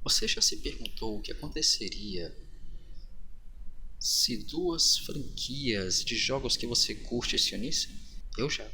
Você já se perguntou o que aconteceria se duas franquias de jogos que você curte se unissem? Eu já.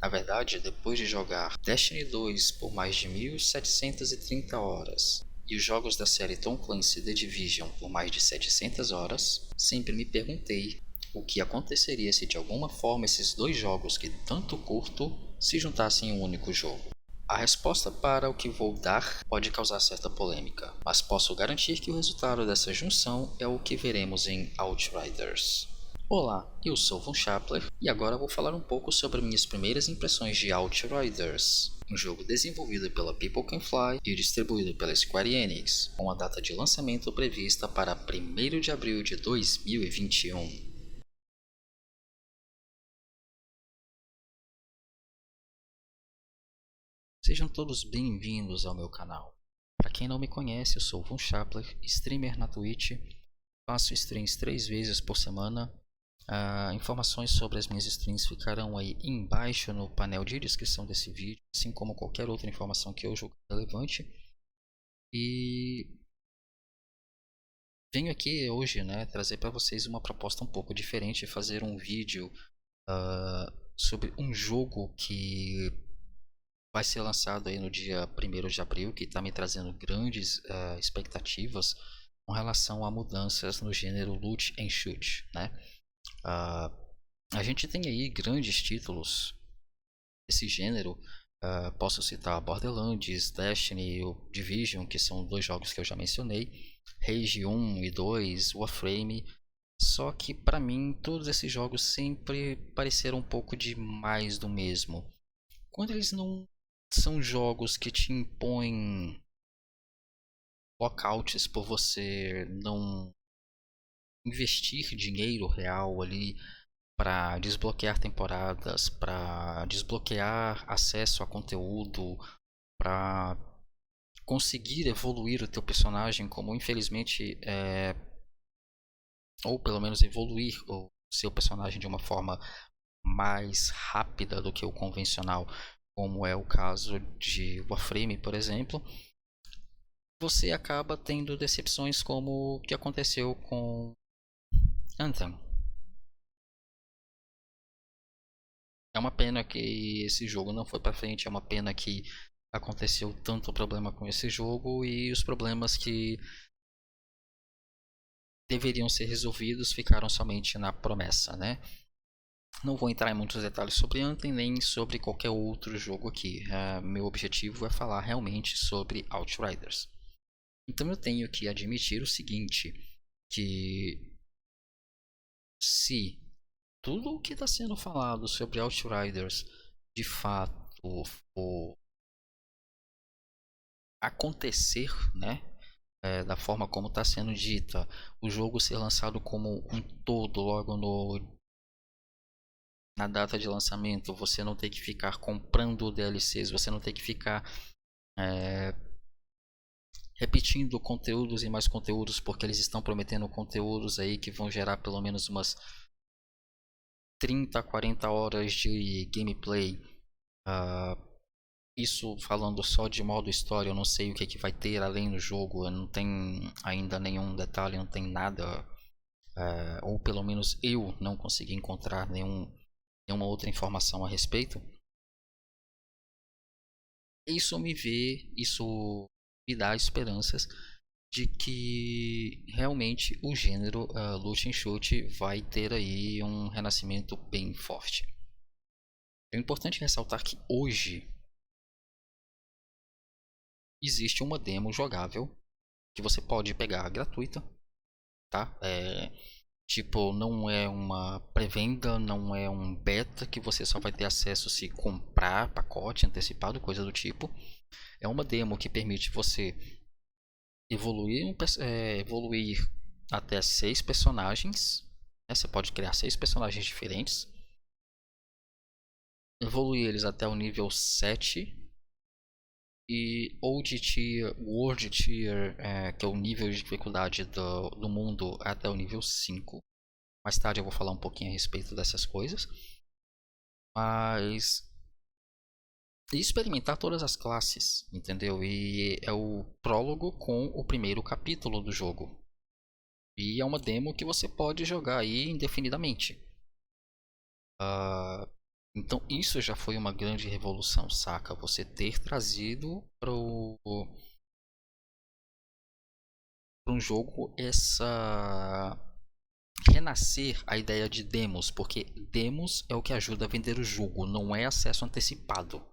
Na verdade, depois de jogar Destiny 2 por mais de 1730 horas e os jogos da série Tom Clancy The Division por mais de 700 horas, sempre me perguntei o que aconteceria se de alguma forma esses dois jogos que tanto curto se juntassem em um único jogo. A resposta para o que vou dar pode causar certa polêmica, mas posso garantir que o resultado dessa junção é o que veremos em Outriders. Olá, eu sou Von Schappler e agora vou falar um pouco sobre minhas primeiras impressões de Outriders, um jogo desenvolvido pela People Can Fly e distribuído pela Square Enix, com a data de lançamento prevista para 1º de abril de 2021. Sejam todos bem-vindos ao meu canal. Para quem não me conhece, eu sou Von Schappler, streamer na Twitch, faço streams 3 vezes por semana. Informações sobre as minhas streams ficarão aí embaixo no painel de descrição desse vídeo, assim como qualquer outra informação que eu julgar relevante. E venho aqui hoje, trazer para vocês uma proposta um pouco diferente, fazer um vídeo sobre um jogo que vai ser lançado aí no dia 1º de abril, que está me trazendo grandes expectativas com relação a mudanças no gênero loot and shoot, né? A gente tem aí grandes títulos desse gênero. Posso citar Borderlands, Destiny e o Division, que são dois jogos que eu já mencionei, Rage 1 e 2, Warframe. Só que para mim todos esses jogos sempre pareceram um pouco de mais do mesmo. Quando eles não são jogos que te impõem lockouts por você não investir dinheiro real ali para desbloquear temporadas, para desbloquear acesso a conteúdo, para conseguir evoluir o teu personagem, como infelizmente ou pelo menos evoluir o seu personagem de uma forma mais rápida do que o convencional, como é o caso de Warframe, por exemplo. Você acaba tendo decepções como o que aconteceu com Anthem. É uma pena que esse jogo não foi para frente, é uma pena que aconteceu tanto problema com esse jogo e os problemas que deveriam ser resolvidos ficaram somente na promessa, né? Não vou entrar em muitos detalhes sobre Anthem nem sobre qualquer outro jogo aqui. Meu objetivo é falar realmente sobre Outriders. Então eu tenho que admitir o seguinte, que se tudo o que está sendo falado sobre Outriders de fato for acontecer, né? Da forma como está sendo dita, o jogo ser lançado como um todo logo na data de lançamento, você não ter que ficar comprando DLCs, você não ter que ficar repetindo conteúdos e mais conteúdos, porque eles estão prometendo conteúdos aí que vão gerar pelo menos umas 30 a 40 horas de gameplay. Isso falando só de modo história, eu não sei o que vai ter além do jogo, não tem ainda nenhum detalhe, não tem nada, ou pelo menos eu não consegui encontrar nenhuma outra informação a respeito. Isso me dá esperanças de que realmente o gênero loot and shoot vai ter aí um renascimento bem forte. É importante ressaltar que hoje existe uma demo jogável que você pode pegar gratuita, tá? Tipo, não é uma pré-venda, não é um beta que você só vai ter acesso se comprar pacote antecipado, coisa do tipo. É uma demo que permite você evoluir até 6 personagens, né? Você pode criar 6 personagens diferentes, evoluir eles até o nível 7 e Old Tier, World Tier, que é o nível de dificuldade do mundo, até o nível 5. Mais tarde eu vou falar um pouquinho a respeito dessas coisas. Mas e experimentar todas as classes, entendeu? E é o prólogo com o primeiro capítulo do jogo. E é uma demo que você pode jogar aí indefinidamente. Então isso já foi uma grande revolução, saca? Você ter trazido para um jogo essa renascer a ideia de demos, porque demos é o que ajuda a vender o jogo, não é acesso antecipado.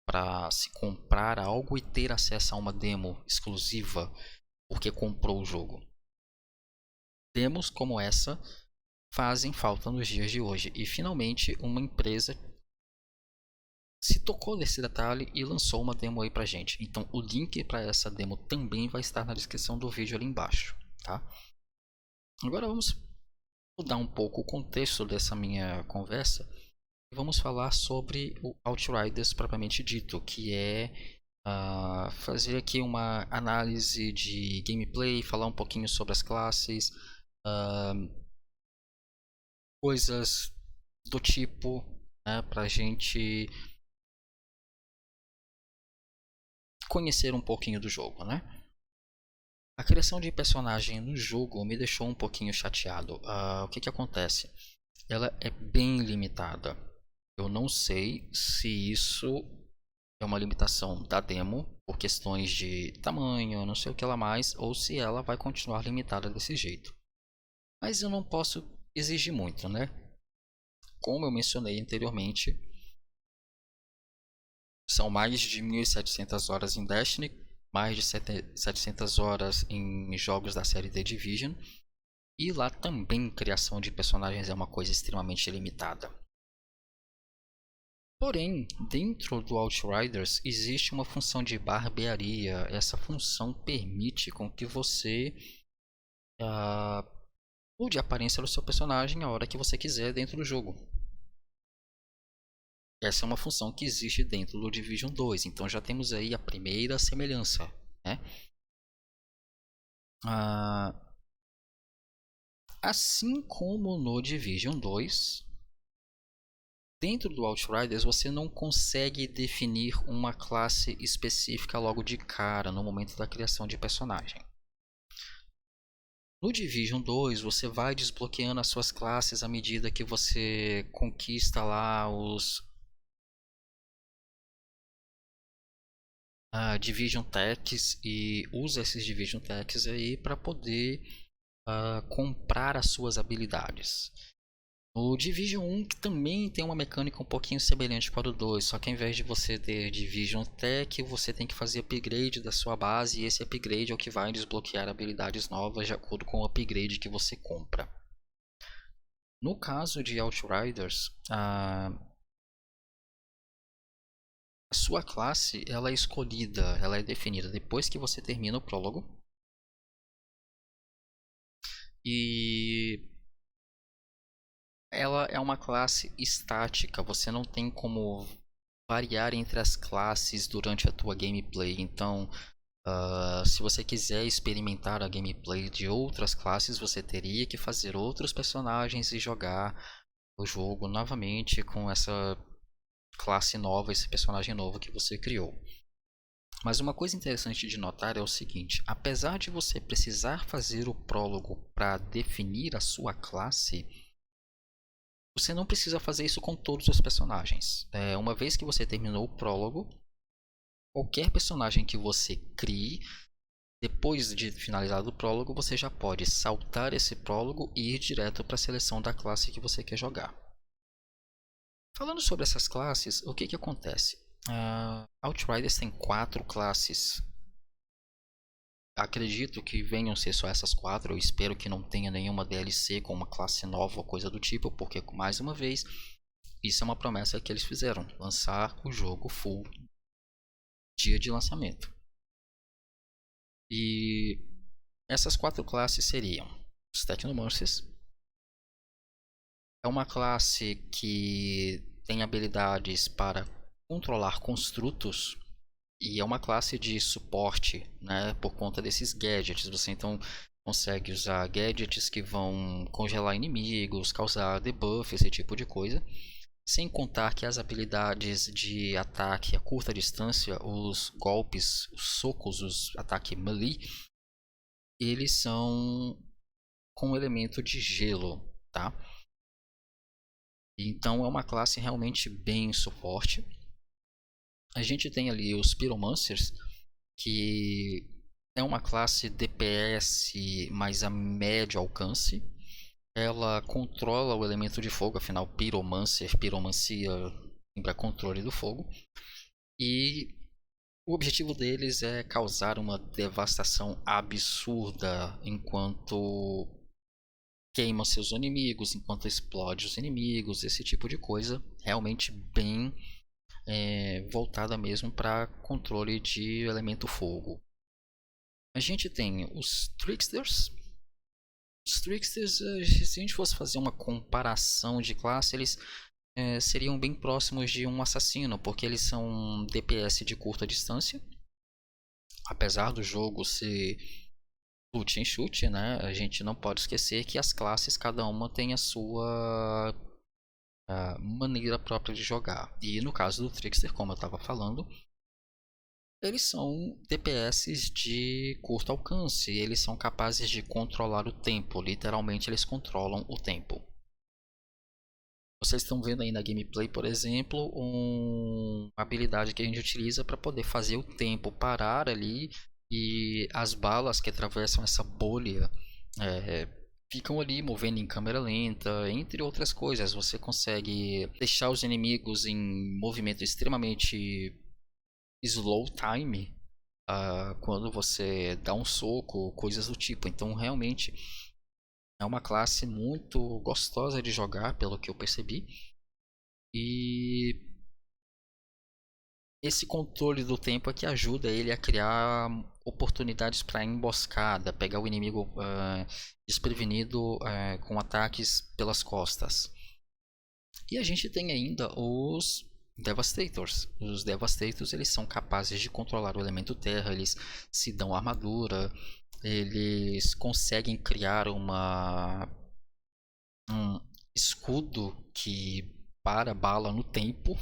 Para se comprar algo e ter acesso a uma demo exclusiva porque comprou o jogo. Demos como essa fazem falta nos dias de hoje e finalmente uma empresa se tocou nesse detalhe e lançou uma demo aí pra gente. Então o link para essa demo também vai estar na descrição do vídeo ali embaixo, tá? Agora vamos mudar um pouco o contexto dessa minha conversa e vamos falar sobre o Outriders propriamente dito, que é fazer aqui uma análise de gameplay, falar um pouquinho sobre as classes, coisas do tipo, né, para a gente conhecer um pouquinho do jogo, né? A criação de personagem no jogo me deixou um pouquinho chateado. O que acontece? Ela é bem limitada. Eu não sei se isso é uma limitação da demo por questões de tamanho, não sei o que ela mais, ou se ela vai continuar limitada desse jeito. Mas eu não posso exigir muito, né? Como eu mencionei anteriormente, são mais de 1.700 horas em Destiny, mais de 700 horas em jogos da série The Division, e lá também criação de personagens é uma coisa extremamente limitada. Porém, dentro do Outriders existe uma função de barbearia. Essa função permite com que você mude a aparência do seu personagem a hora que você quiser dentro do jogo. Essa é uma função que existe dentro do Division 2, então já temos aí a primeira semelhança, né? Assim como no Division 2, dentro do Outriders você não consegue definir uma classe específica logo de cara no momento da criação de personagem. No Division 2 você vai desbloqueando as suas classes à medida que você conquista lá os Division Techs e usa esses Division Techs aí para poder comprar as suas habilidades. O Division 1 que também tem uma mecânica um pouquinho semelhante para o 2, só que ao invés de você ter Division Tech, você tem que fazer upgrade da sua base e esse upgrade é o que vai desbloquear habilidades novas de acordo com o upgrade que você compra. No caso de Outriders, a sua classe ela é escolhida, ela é definida depois que você termina o prólogo. E ela é uma classe estática, você não tem como variar entre as classes durante a tua gameplay. Então, se você quiser experimentar a gameplay de outras classes, você teria que fazer outros personagens e jogar o jogo novamente com essa classe nova, esse personagem novo que você criou. Mas uma coisa interessante de notar é o seguinte: apesar de você precisar fazer o prólogo para definir a sua classe, você não precisa fazer isso com todos os personagens. Uma vez que você terminou o prólogo, qualquer personagem que você crie, depois de finalizado o prólogo, você já pode saltar esse prólogo e ir direto para a seleção da classe que você quer jogar. Falando sobre essas classes, o que acontece? Outriders tem 4 classes. Acredito que venham ser só essas 4. Eu espero que não tenha nenhuma DLC com uma classe nova ou coisa do tipo, porque, mais uma vez, isso é uma promessa que eles fizeram: lançar o jogo full dia de lançamento. E essas 4 classes seriam os Technomancers. É uma classe que tem habilidades para controlar construtos e é uma classe de suporte, né, por conta desses gadgets. Você então consegue usar gadgets que vão congelar inimigos, causar debuff, esse tipo de coisa, Sem contar que as habilidades de ataque a curta distância, os golpes, os socos, os ataques melee, eles são com elemento de gelo, tá? Então é uma classe realmente bem suporte. A gente tem ali os Pyromancers, que é uma classe DPS mais a médio alcance. Ela controla o elemento de fogo, afinal Pyromancer, Pyromancia lembra controle do fogo. E o objetivo deles é causar uma devastação absurda enquanto queima seus inimigos, enquanto explode os inimigos, esse tipo de coisa. Realmente bem voltada mesmo para controle de elemento fogo. A gente tem os Tricksters. Os Tricksters, se a gente fosse fazer uma comparação de classe, eles seriam bem próximos de um assassino, porque eles são DPS de curta distância. Apesar do jogo ser chute em chute, né? A gente não pode esquecer que as classes, cada uma tem a sua maneira própria de jogar. E no caso do Trickster, como eu estava falando, eles são DPS de curto alcance. Eles são capazes de controlar o tempo. Literalmente, eles controlam o tempo. Vocês estão vendo aí na gameplay, por exemplo, uma habilidade que a gente utiliza para poder fazer o tempo parar ali e as balas que atravessam essa bolha ficam ali movendo em câmera lenta, entre outras coisas. Você consegue deixar os inimigos em movimento extremamente slow time quando você dá um soco, coisas do tipo. Então, realmente é uma classe muito gostosa de jogar, pelo que eu percebi. E esse controle do tempo é que ajuda ele a criar oportunidades para emboscada, pegar o inimigo desprevenido com ataques pelas costas. E a gente tem ainda os Devastators. Os Devastators, eles são capazes de controlar o elemento terra, eles se dão armadura, eles conseguem criar um escudo que para bala no tempo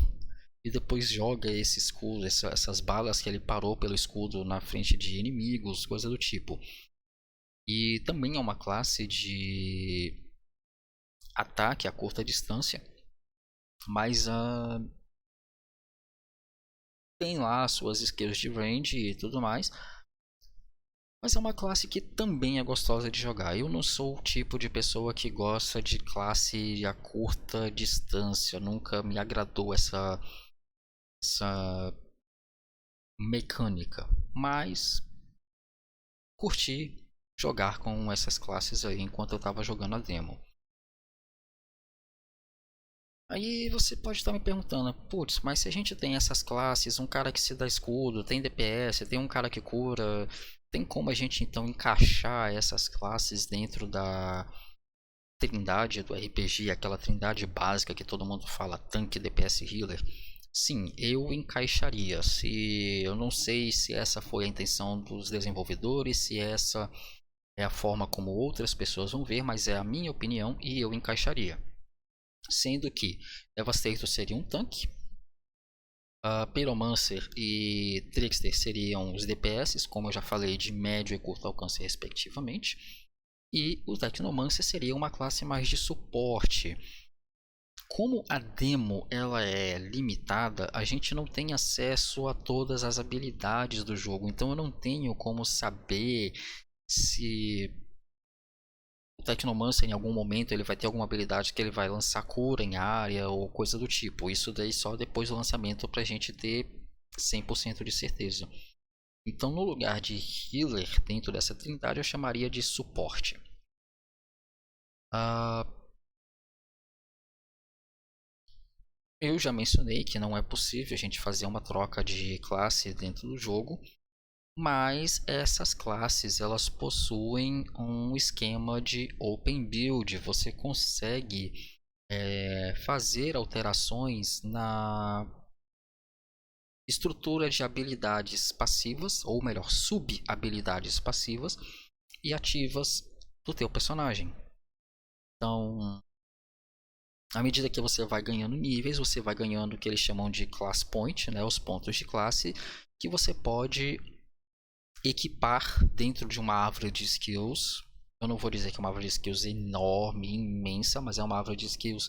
e depois joga esse escudo, essas balas que ele parou pelo escudo na frente de inimigos, coisa do tipo. E também é uma classe de ataque a curta distância, mas tem lá suas skills de range e tudo mais. Mas é uma classe que também é gostosa de jogar. Eu não sou o tipo de pessoa que gosta de classe a curta distância. Nunca me agradou essa mecânica. Mas curti jogar com essas classes aí enquanto eu estava jogando a demo. Aí você pode estar me perguntando, putz, mas se a gente tem essas classes, um cara que se dá escudo, tem DPS, tem um cara que cura, tem como a gente então encaixar essas classes dentro da trindade do RPG, aquela trindade básica que todo mundo fala, tanque, DPS, healer? Sim, eu encaixaria. Se eu não sei se essa foi a intenção dos desenvolvedores, se essa é a forma como outras pessoas vão ver, mas é a minha opinião e eu encaixaria. Sendo que Devastator seria um tanque, Pyromancer e Trickster seriam os DPS, como eu já falei, de médio e curto alcance respectivamente. E o Technomancer seria uma classe mais de suporte. Como a demo ela é limitada, a gente não tem acesso a todas as habilidades do jogo. Então eu não tenho como saber se o Technomancer em algum momento ele vai ter alguma habilidade que ele vai lançar cura em área ou coisa do tipo. Isso daí só depois do lançamento pra gente ter 100% de certeza. Então no lugar de healer dentro dessa trindade eu chamaria de suporte. Eu já mencionei que não é possível a gente fazer uma troca de classe dentro do jogo, mas essas classes elas possuem um esquema de open build. Você consegue fazer alterações na estrutura de habilidades passivas, ou melhor, sub-habilidades passivas e ativas do teu personagem. Então, À medida que você vai ganhando níveis, você vai ganhando o que eles chamam de class point, né, os pontos de classe, que você pode equipar dentro de uma árvore de skills. Eu não vou dizer que é uma árvore de skills enorme, imensa, mas é uma árvore de skills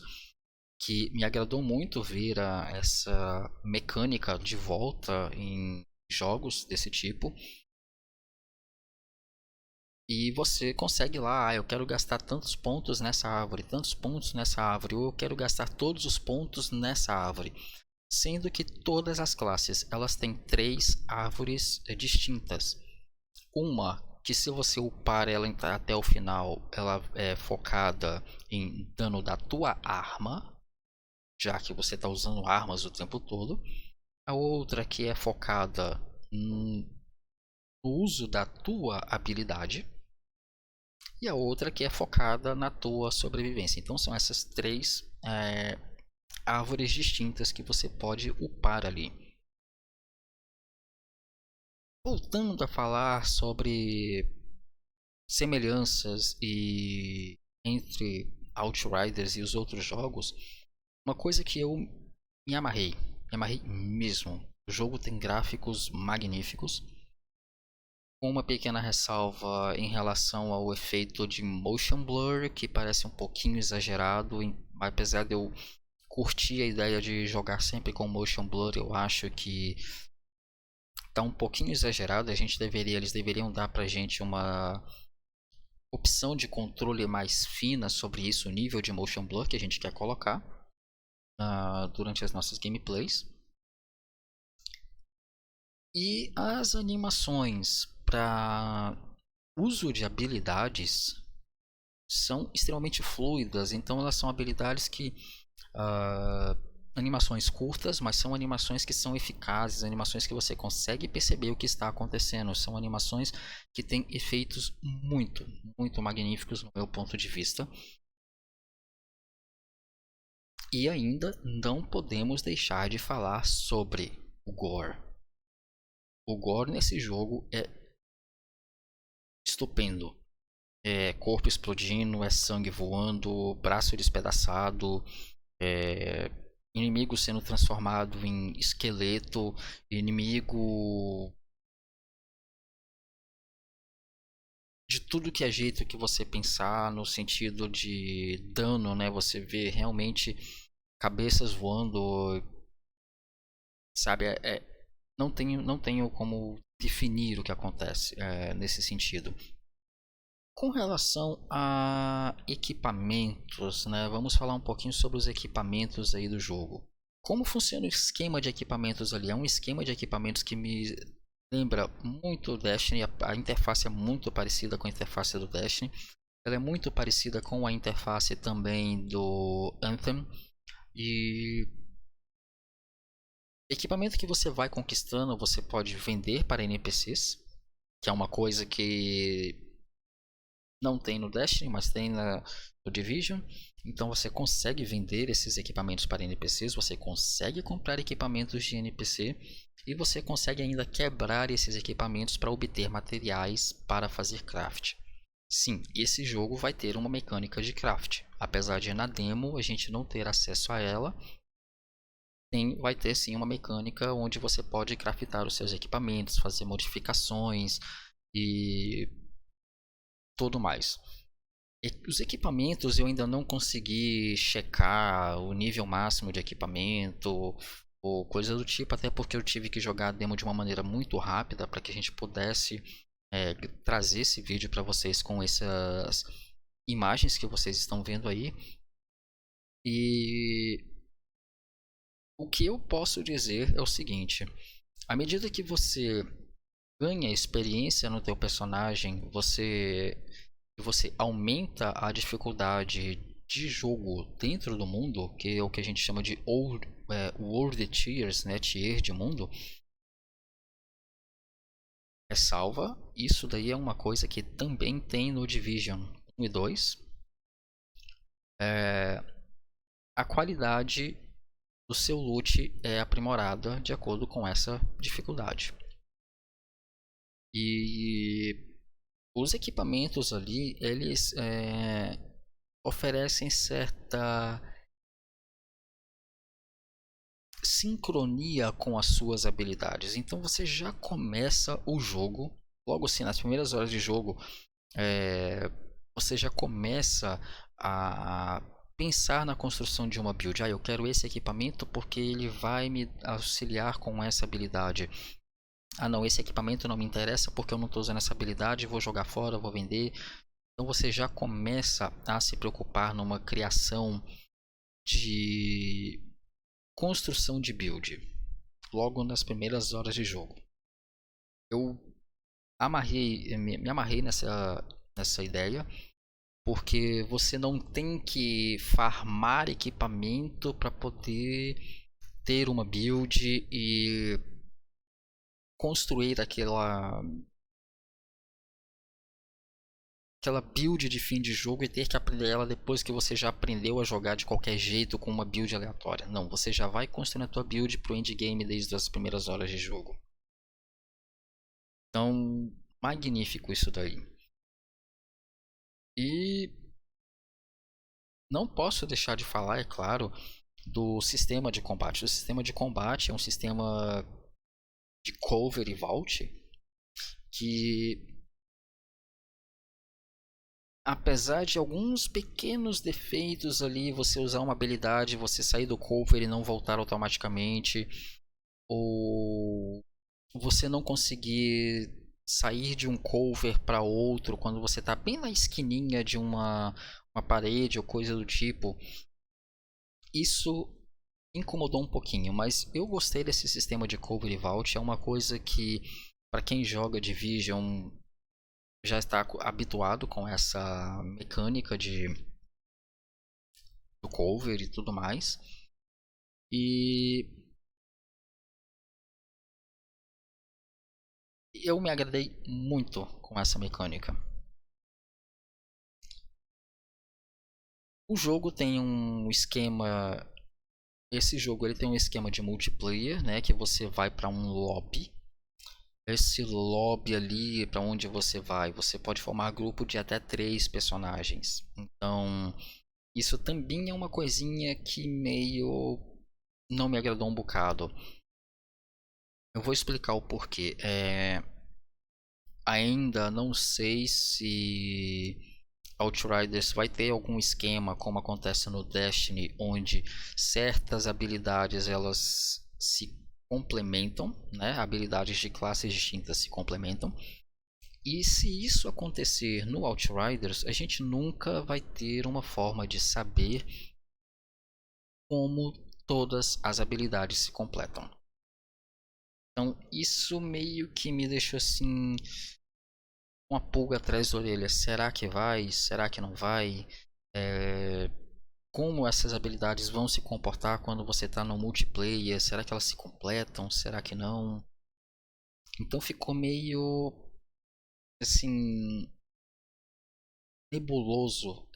que me agradou muito ver essa mecânica de volta em jogos desse tipo. E você consegue lá, eu quero gastar tantos pontos nessa árvore, tantos pontos nessa árvore, ou eu quero gastar todos os pontos nessa árvore. Sendo que todas as classes, elas têm 3 árvores distintas. Uma que, se você upar ela até o final, ela é focada em dano da tua arma, já que você está usando armas o tempo todo. A outra que é focada no uso da tua habilidade. E a outra que é focada na tua sobrevivência. Então são essas 3 árvores distintas que você pode upar ali. Voltando a falar sobre semelhanças entre Outriders e os outros jogos, uma coisa que eu me amarrei mesmo. O jogo tem gráficos magníficos, com uma pequena ressalva em relação ao efeito de motion blur, que parece um pouquinho exagerado, apesar de eu curtir a ideia de jogar sempre com motion blur, eu acho que tá um pouquinho exagerado. Eles deveriam dar pra gente uma opção de controle mais fina sobre isso, o nível de motion blur que a gente quer colocar durante as nossas gameplays. E as animações para uso de habilidades são extremamente fluidas, então elas são habilidades que animações curtas, mas são animações que são eficazes, animações que você consegue perceber o que está acontecendo, são animações que têm efeitos muito, muito magníficos no meu ponto de vista. E ainda não podemos deixar de falar sobre o gore. O gore nesse jogo é estupendo. É corpo explodindo, é sangue voando, braço despedaçado, inimigo sendo transformado em esqueleto, inimigo de tudo que é jeito que você pensar no sentido de dano, né? Você vê realmente cabeças voando, sabe? Não tenho como definir o que acontece nesse sentido. Com relação a equipamentos, né? Vamos falar um pouquinho sobre os equipamentos aí do jogo. Como funciona o esquema de equipamentos ali? É um esquema de equipamentos que me lembra muito o Destiny. A interface é muito parecida com a interface do Destiny. Ela é muito parecida com a interface também do Anthem. E equipamento que você vai conquistando, você pode vender para NPCs, que é uma coisa que não tem no Destiny, mas tem no Division. Então você consegue vender esses equipamentos para NPCs, você consegue comprar equipamentos de NPC e você consegue ainda quebrar esses equipamentos para obter materiais para fazer craft. Sim, esse jogo vai ter uma mecânica de craft. Apesar de na demo a gente não ter acesso a ela, vai ter sim uma mecânica onde você pode craftar os seus equipamentos, fazer modificações e tudo mais. Os equipamentos eu ainda não consegui checar o nível máximo de equipamento ou coisa do tipo, até porque eu tive que jogar a demo de uma maneira muito rápida para que a gente pudesse trazer esse vídeo para vocês com essas imagens que vocês estão vendo aí. E o que eu posso dizer é o seguinte: à medida que você ganha experiência no teu personagem, você aumenta a dificuldade de jogo dentro do mundo, que é o que a gente chama de World Tiers, né? Tier de mundo. Ressalva, isso daí é uma coisa que também tem no Division 1 e 2. A qualidade do seu loot é aprimorada de acordo com essa dificuldade. E os equipamentos ali, eles oferecem certa sincronia com as suas habilidades. Então você já começa o jogo, logo assim, nas primeiras horas de jogo, é, você já começa a pensar na construção de uma build. Eu quero esse equipamento porque ele vai me auxiliar com essa habilidade. Não, esse equipamento não me interessa porque eu não estou usando essa habilidade, vou jogar fora, vou vender. Então você já começa a se preocupar numa criação de construção de build logo nas primeiras horas de jogo. Eu me amarrei nessa ideia porque você não tem que farmar equipamento para poder ter uma build e construir aquela build de fim de jogo e ter que aprender ela depois que você já aprendeu a jogar de qualquer jeito com uma build aleatória. Não, você já vai construindo a tua build pro endgame desde as primeiras horas de jogo. Então, magnífico isso daí. E não posso deixar de falar, é claro, do sistema de combate. O sistema de combate é um sistema de cover e vault que, apesar de alguns pequenos defeitos ali, você usar uma habilidade, você sair do cover e não voltar automaticamente, ou você não conseguir sair de um cover para outro quando você está bem na esquininha de uma parede ou coisa do tipo, isso incomodou um pouquinho, mas eu gostei desse sistema de cover e vault. É uma coisa que, para quem joga Division, já está habituado com essa mecânica do cover e tudo mais. E eu me agradei muito com essa mecânica. O jogo tem um esquema. Esse jogo ele tem um esquema de multiplayer, né? Que você vai para um lobby. Esse lobby ali, para onde você vai, você pode formar grupo de até 3 personagens. Então, isso também é uma coisinha que meio não me agradou um bocado. Eu vou explicar o porquê. Ainda não sei se Outriders vai ter algum esquema como acontece no Destiny, onde certas habilidades elas se complementam, né? Habilidades de classes distintas se complementam. E se isso acontecer no Outriders, a gente nunca vai ter uma forma de saber como todas as habilidades se completam. Então isso meio que me deixou assim uma pulga atrás da orelha. Será que vai? Será que não vai? Como essas habilidades vão se comportar quando você está no multiplayer? Será que elas se completam? Será que não? Então ficou meio assim nebuloso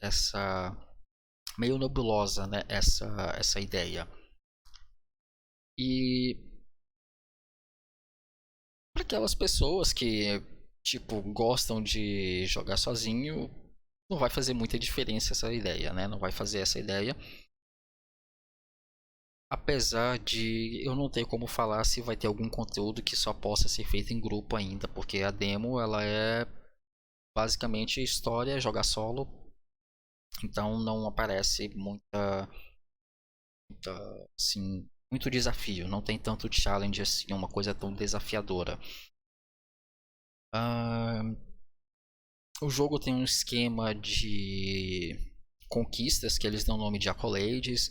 meio nebulosa, né, essa ideia. E para aquelas pessoas que tipo gostam de jogar sozinho, não vai fazer muita diferença essa ideia, né? Não vai fazer essa ideia. Apesar de eu não ter como falar se vai ter algum conteúdo que só possa ser feito em grupo ainda, porque a demo ela é basicamente história, jogar solo, então não aparece assim, muito desafio, não tem tanto challenge assim, uma coisa tão desafiadora. O jogo tem um esquema de conquistas que eles dão nome de accolades,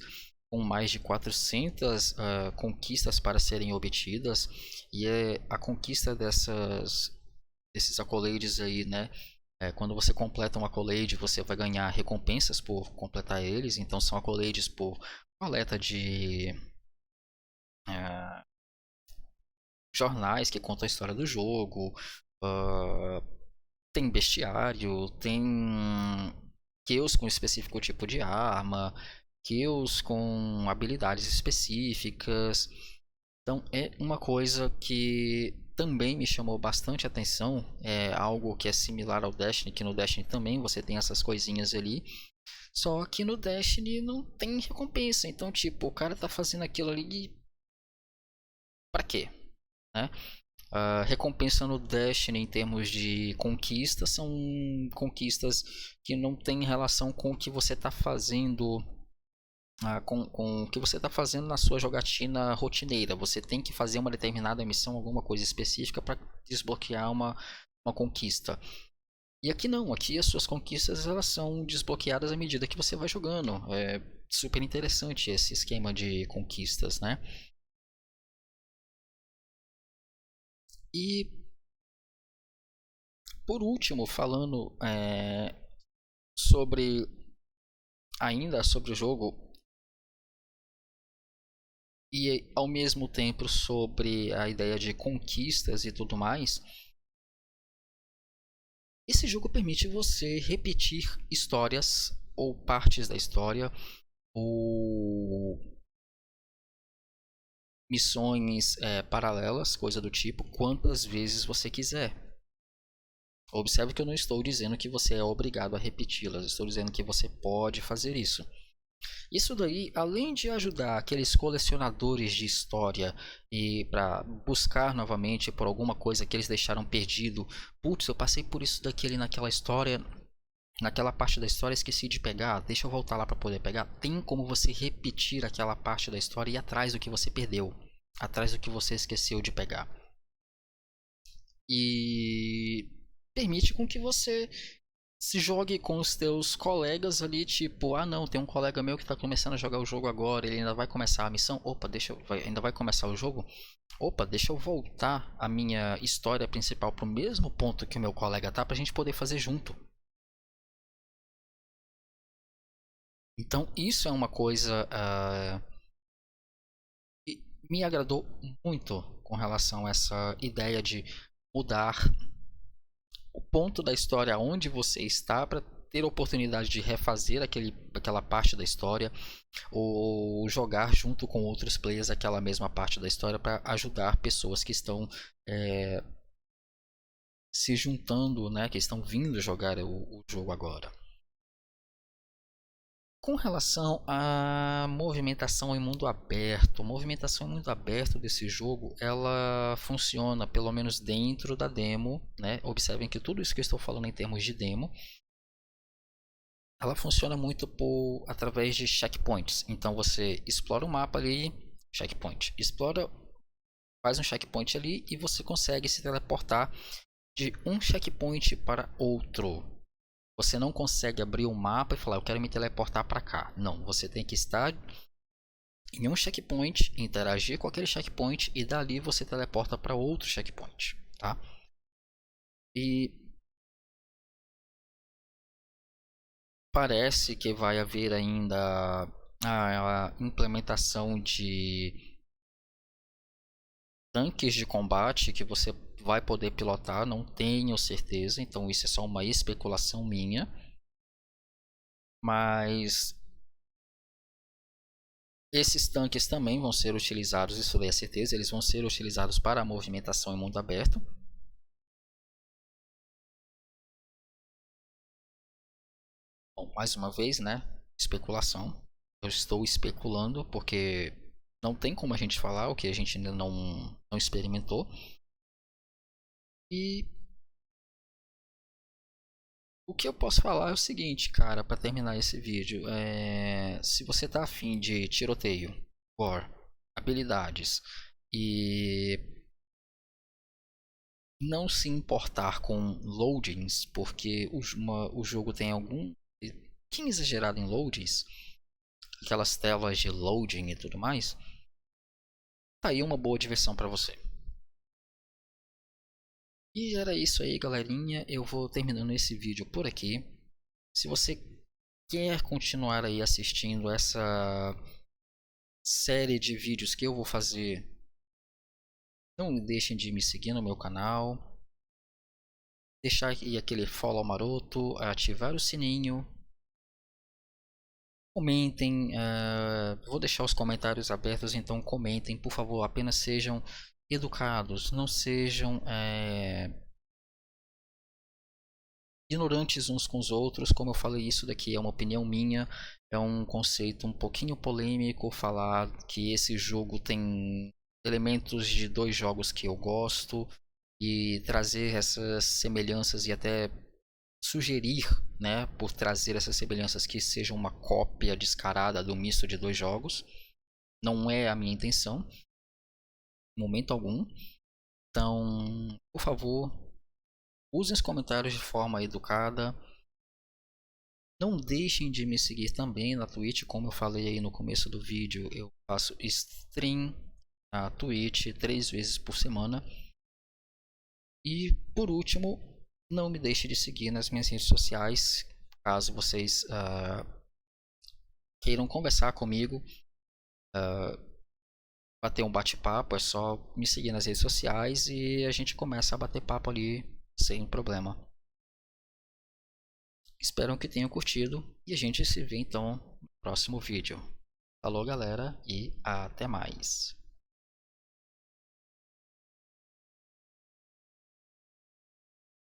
com mais de 400 conquistas para serem obtidas, e a conquista desses accolades aí, né? Quando você completa um accolade, você vai ganhar recompensas por completar eles. Então são accolades por coleta de jornais que contam a história do jogo. Tem bestiário, tem kills com específico tipo de arma, kills com habilidades específicas. Então é uma coisa que também me chamou bastante atenção. É algo que é similar ao Destiny, que no Destiny também você tem essas coisinhas ali. Só que no Destiny não tem recompensa. Então, tipo, o cara tá fazendo aquilo ali Para quê? Né? A recompensa no Destiny em termos de conquistas são conquistas que não têm relação com o que você está fazendo, com o que você está fazendo na sua jogatina rotineira. Você tem que fazer uma determinada missão, alguma coisa específica para desbloquear uma conquista. E aqui não, aqui as suas conquistas elas são desbloqueadas à medida que você vai jogando. É super interessante esse esquema de conquistas, né? E por último, falando sobre ainda sobre o jogo e ao mesmo tempo sobre a ideia de conquistas e tudo mais, esse jogo permite você repetir histórias ou partes da história ou missões paralelas, coisa do tipo, quantas vezes você quiser. Observe que eu não estou dizendo que você é obrigado a repeti-las, estou dizendo que você pode fazer isso. Isso daí, além de ajudar aqueles colecionadores de história e para buscar novamente por alguma coisa que eles deixaram perdido, putz, eu passei por isso daquele naquela história, naquela parte da história esqueci de pegar, deixa eu voltar lá para poder pegar. Tem como você repetir aquela parte da história e ir atrás do que você perdeu, atrás do que você esqueceu de pegar. E permite com que você se jogue com os teus colegas ali, tipo, ah não, tem um colega meu que tá começando a jogar o jogo agora, ele ainda vai começar a missão, opa, ainda vai começar o jogo, opa, deixa eu voltar a minha história principal pro mesmo ponto que o meu colega tá, pra gente poder fazer junto. Então isso é uma coisa que me agradou muito com relação a essa ideia de mudar o ponto da história onde você está para ter a oportunidade de refazer aquela parte da história ou jogar junto com outros players aquela mesma parte da história para ajudar pessoas que estão se juntando, né, que estão vindo jogar o jogo agora. Com relação à movimentação em mundo aberto, a movimentação em mundo aberto desse jogo, ela funciona pelo menos dentro da demo, né? Observem que tudo isso que eu estou falando em termos de demo, ela funciona muito através de checkpoints. Então você explora o mapa ali, checkpoint. Explora, faz um checkpoint ali e você consegue se teleportar de um checkpoint para outro. Você não consegue abrir o mapa e falar, eu quero me teleportar para cá. Não, você tem que estar em um checkpoint, interagir com aquele checkpoint e dali você teleporta para outro checkpoint, tá? E parece que vai haver ainda a implementação de tanques de combate que você vai poder pilotar, não tenho certeza, então isso é só uma especulação minha. Mas esses tanques também vão ser utilizados, isso daí é certeza, eles vão ser utilizados para a movimentação em mundo aberto. Bom, mais uma vez, né? Especulação. Eu estou especulando porque não tem como a gente falar o que a gente ainda não experimentou. E o que eu posso falar é o seguinte, cara, para terminar esse vídeo. Se você tá afim de tiroteio, war, habilidades e não se importar com loadings, porque o jogo tem algum pouquinho exagerado em loadings, aquelas telas de loading e tudo mais, tá aí uma boa diversão para você. E era isso aí, galerinha. Eu vou terminando esse vídeo por aqui. Se você quer continuar aí assistindo essa série de vídeos que eu vou fazer, não deixem de me seguir no meu canal, deixar aqui aquele follow maroto, ativar o sininho, comentem, vou deixar os comentários abertos, então comentem, por favor, apenas sejam educados, não sejam ignorantes uns com os outros. Como eu falei, isso daqui é uma opinião minha, é um conceito um pouquinho polêmico falar que esse jogo tem elementos de dois jogos que eu gosto e trazer essas semelhanças e até sugerir, né, por trazer essas semelhanças que sejam uma cópia descarada do misto de dois jogos. Não é a minha intenção, em momento algum. Então, por favor, usem os comentários de forma educada. Não deixem de me seguir também na Twitch, como eu falei aí no começo do vídeo, eu faço stream na Twitch 3 vezes por semana. E por último, não me deixe de seguir nas minhas redes sociais, caso vocês queiram conversar comigo, bater um bate-papo, é só me seguir nas redes sociais e a gente começa a bater papo ali sem problema. Espero que tenham curtido e a gente se vê então no próximo vídeo. Falou galera e até mais.